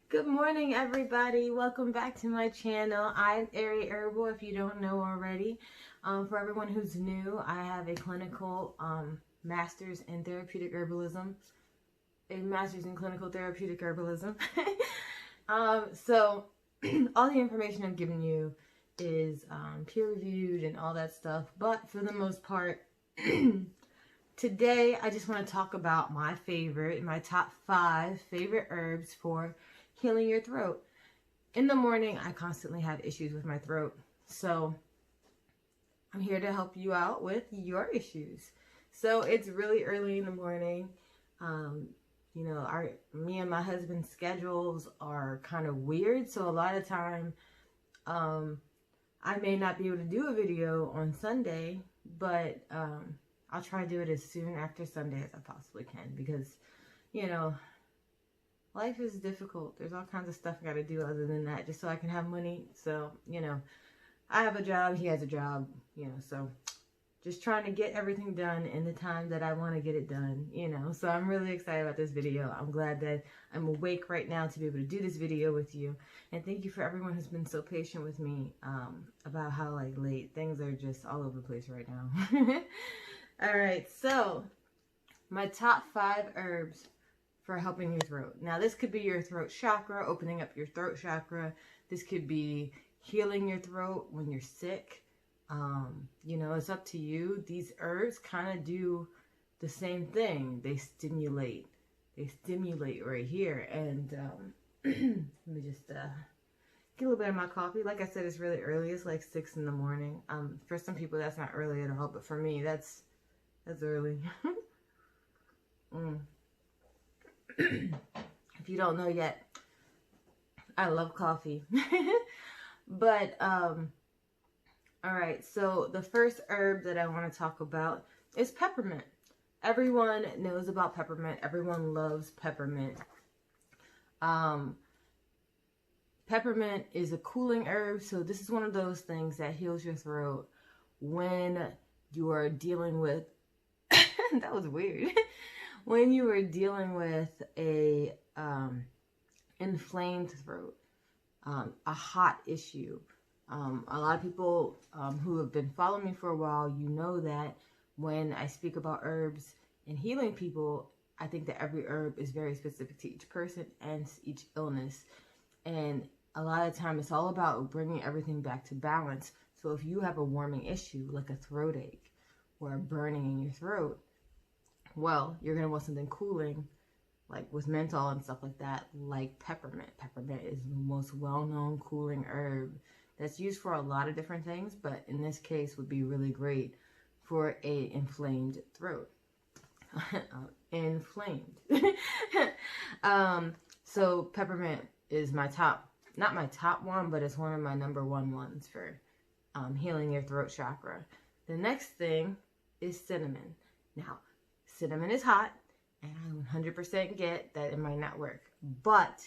Good morning, everybody. Welcome back to my channel. I'm Ari Herbal, if you don't know already. For everyone who's new, I have a clinical master's in therapeutic herbalism. A master's in clinical therapeutic herbalism. So all the information I'm giving you is peer-reviewed and all that stuff. But for the most part, today I just want to talk about my top 5 favorite herbs for healing your throat. In the morning, I constantly have issues with my throat, so I'm here to help you out with your issues. So it's really early in the morning. Me and my husband's schedules are kind of weird, so a lot of time I may not be able to do a video on Sunday, but I'll try to do it as soon after Sunday as I possibly can, because life is difficult. There's all kinds of stuff I got to do other than that, just so I can have money. So, I have a job, he has a job, so just trying to get everything done in the time that I want to get it done, So I'm really excited about this video. I'm glad that I'm awake right now to be able to do this video with you. And thank you for everyone who's been so patient with me about how late things are just all over the place right now. All right, so my top 5 herbs for helping your throat. Now, this could be your throat chakra, opening up your throat chakra. This could be healing your throat when you're sick. It's up to you. These herbs kind of do the same thing. They stimulate. They stimulate right here. And let me just get a little bit of my coffee. Like I said, it's really early. It's like 6 in the morning. For some people, that's not early at all. But for me, that's early. If you don't know yet, I love coffee. But all right, so the first herb that I want to talk about is peppermint. Everyone knows about peppermint. Everyone loves peppermint. Peppermint is a cooling herb, so this is one of those things that heals your throat when you are dealing with that was weird. When you are dealing with a inflamed throat, a hot issue. A lot of people who have been following me for a while, you know that when I speak about herbs and healing people, I think that every herb is very specific to each person and each illness. And a lot of time it's all about bringing everything back to balance. So if you have a warming issue, like a throat ache or a burning in your throat, well, you're going to want something cooling, like with menthol and stuff like that, like peppermint. Peppermint is the most well-known cooling herb that's used for a lot of different things, but in this case would be really great for a inflamed throat. Inflamed. So peppermint is my top, not my top one, but it's one of my number 1 ones for healing your throat chakra. The next thing is cinnamon. Now, cinnamon is hot, and I 100% get that it might not work. But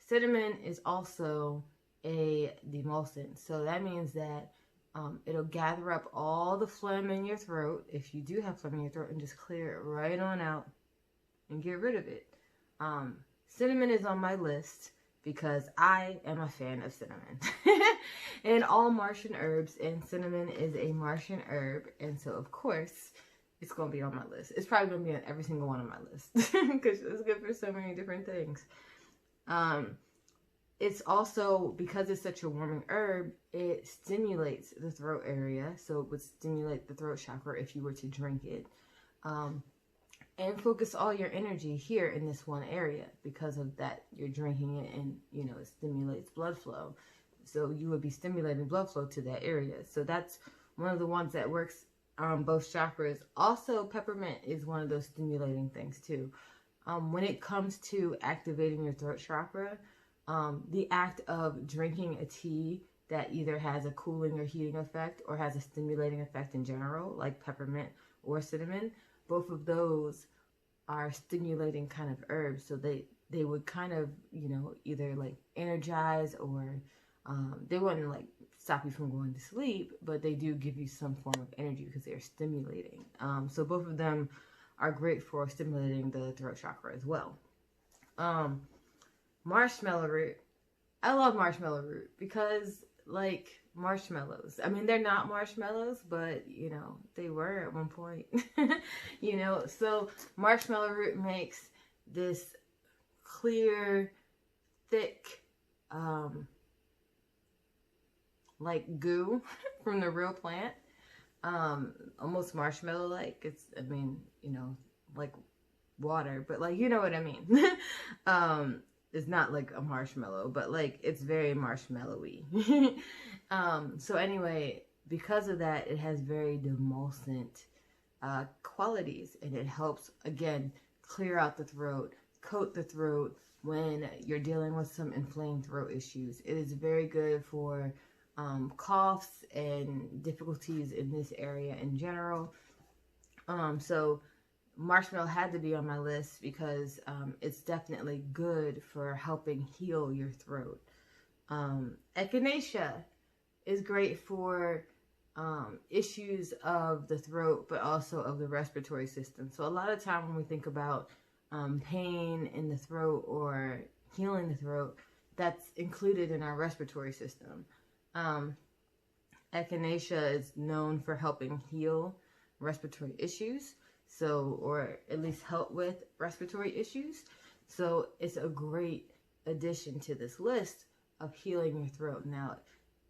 cinnamon is also a demulcent. So that means that it'll gather up all the phlegm in your throat, if you do have phlegm in your throat, and just clear it right on out and get rid of it. Cinnamon is on my list because I am a fan of cinnamon. And all Martian herbs, and cinnamon is a Martian herb, and so of course it's going to be on my list. It's probably going to be on every single one on my list because it's good for so many different things. It's also, because it's such a warming herb, it stimulates the throat area. So it would stimulate the throat chakra if you were to drink it. And focus all your energy here in this one area. Because of that, you're drinking it and, it stimulates blood flow. So you would be stimulating blood flow to that area. So that's one of the ones that works both chakras. Also, peppermint is one of those stimulating things too. When it comes to activating your throat chakra, the act of drinking a tea that either has a cooling or heating effect or has a stimulating effect in general, like peppermint or cinnamon, both of those are stimulating kind of herbs. So they would kind of, either energize or they wouldn't stop you from going to sleep, but they do give you some form of energy because they're stimulating. So both of them are great for stimulating the throat chakra as well. Marshmallow root. I love marshmallow root because, like, marshmallows. I mean, they're not marshmallows, but, you know, they were at one point. You know, so marshmallow root makes this clear, thick, like goo from the real plant. Almost marshmallow-like. It's, I mean, you know, like water, but like, you know what I mean. It's not like a marshmallow, but like it's very marshmallowy. So anyway, because of that, it has very demulcent qualities, and it helps, again, clear out the throat, coat the throat when you're dealing with some inflamed throat issues. It is very good for coughs and difficulties in this area in general. So marshmallow had to be on my list because it's definitely good for helping heal your throat. Echinacea is great for issues of the throat, but also of the respiratory system. So a lot of time when we think about pain in the throat or healing the throat, that's included in our respiratory system. Echinacea is known for helping heal respiratory issues, so, or at least help with respiratory issues. So it's a great addition to this list of healing your throat. Now,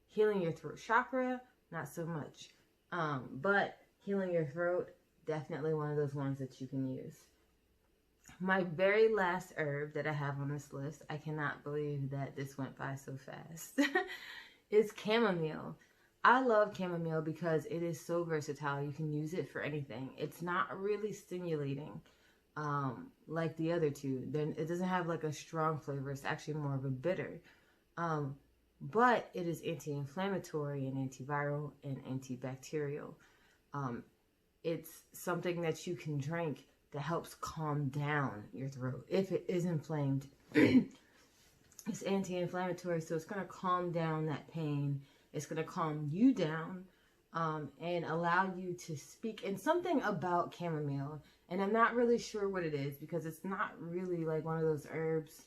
healing your throat chakra, not so much, but healing your throat, definitely one of those ones that you can use. My very last herb that I have on this list, I cannot believe that this went by so fast, is chamomile. I love chamomile because it is so versatile. You can use it for anything. It's not really stimulating like the other two. Then it doesn't have like a strong flavor. It's actually more of a bitter. But it is anti-inflammatory and antiviral and antibacterial. It's something that you can drink that helps calm down your throat if it is inflamed. It's anti-inflammatory, so it's going to calm down that pain. It's going to calm you down and allow you to speak. And something about chamomile, and I'm not really sure what it is because it's not really like one of those herbs,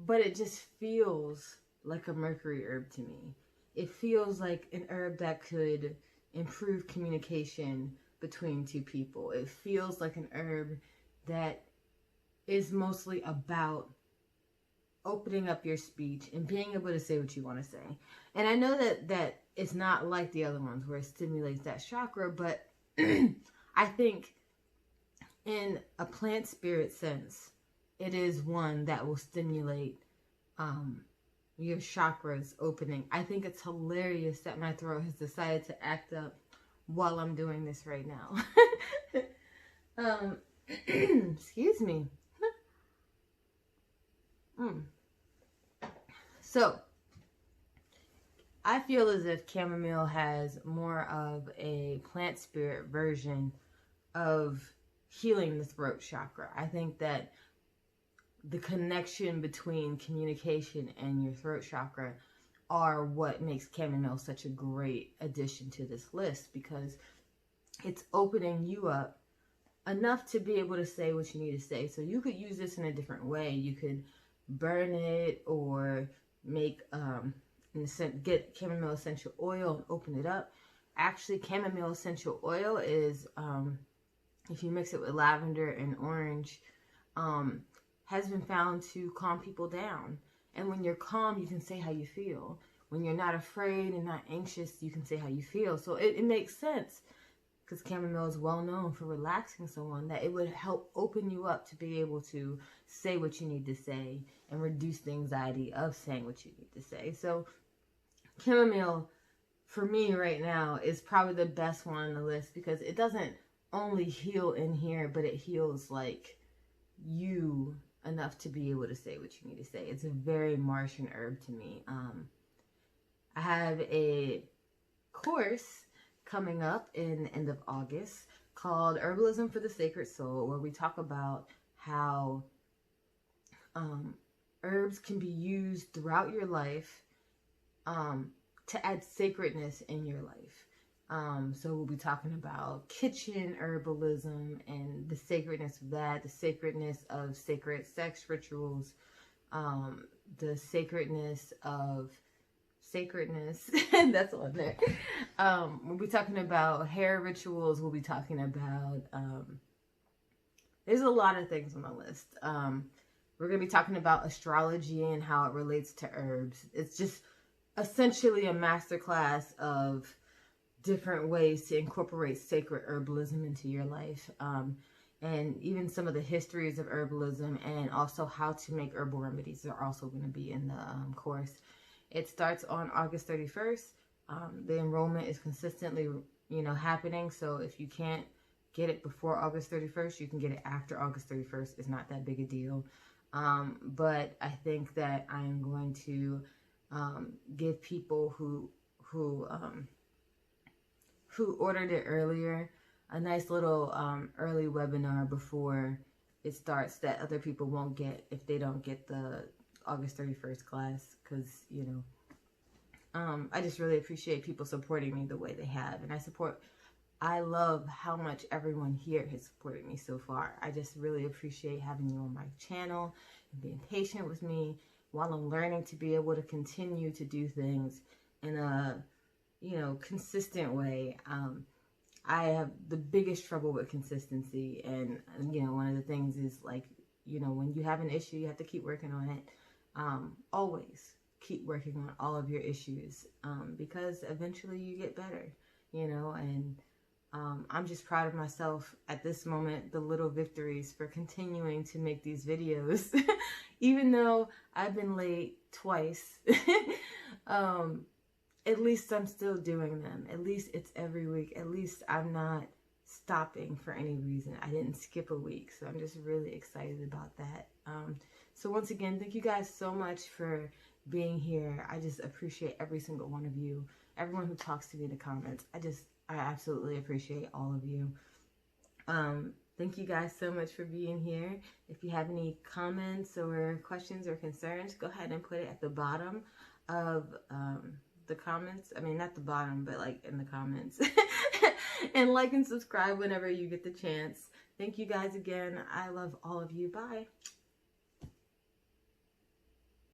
but it just feels like a mercury herb to me. It feels like an herb that could improve communication between two people. It feels like an herb that is mostly about opening up your speech and being able to say what you want to say. And I know that it's not like the other ones where it stimulates that chakra, but I think in a plant spirit sense, it is one that will stimulate your chakras opening. I think it's hilarious that my throat has decided to act up while I'm doing this right now. Excuse me. So, I feel as if chamomile has more of a plant spirit version of healing the throat chakra. I think that the connection between communication and your throat chakra are what makes chamomile such a great addition to this list, because it's opening you up enough to be able to say what you need to say. So you could use this in a different way. You could burn it or make get chamomile essential oil and open it up. Actually, chamomile essential oil is if you mix it with lavender and orange, has been found to calm people down. And when you're calm, you can say how you feel. When you're not afraid and not anxious, you can say how you feel. So it makes sense, because chamomile is well known for relaxing someone, that it would help open you up to be able to say what you need to say and reduce the anxiety of saying what you need to say. So chamomile, for me right now, is probably the best one on the list, because it doesn't only heal in here, but it heals like you enough to be able to say what you need to say. It's a very Martian herb to me. I have a course coming up in the end of August called Herbalism for the Sacred Soul, where we talk about how herbs can be used throughout your life to add sacredness in your life. So we'll be talking about kitchen herbalism and the sacredness of that, the sacredness of sacred sex rituals, the sacredness of sacredness. That's on there. We'll be talking about hair rituals. We'll be talking about, there's a lot of things on the list. We're going to be talking about astrology and how it relates to herbs. It's just essentially a masterclass of different ways to incorporate sacred herbalism into your life. And even some of the histories of herbalism, and also how to make herbal remedies are also going to be in the course. It starts on August 31st. The enrollment is consistently, happening. So if you can't get it before August 31st, you can get it after August 31st. It's not that big a deal. But I think that I'm going to give people who ordered it earlier a nice little early webinar before it starts that other people won't get if they don't get the August 31st class, because I just really appreciate people supporting me the way they have, and I love how much everyone here has supported me so far. I just really appreciate having you on my channel and being patient with me while I'm learning to be able to continue to do things in a consistent way. I have the biggest trouble with consistency, and one of the things is like, when you have an issue, you have to keep working on it. Always keep working on all of your issues, because eventually you get better, and I'm just proud of myself at this moment, the little victories for continuing to make these videos, even though I've been late twice. At least I'm still doing them. At least it's every week. At least I'm not stopping for any reason. I didn't skip a week. So I'm just really excited about that. So once again, thank you guys so much for being here. I just appreciate every single one of you. Everyone who talks to me in the comments. I absolutely appreciate all of you. Thank you guys so much for being here. If you have any comments or questions or concerns, go ahead and put it at the bottom of the comments. I mean, not the bottom, but like in the comments. And like and subscribe whenever you get the chance. Thank you guys again. I love all of you. Bye.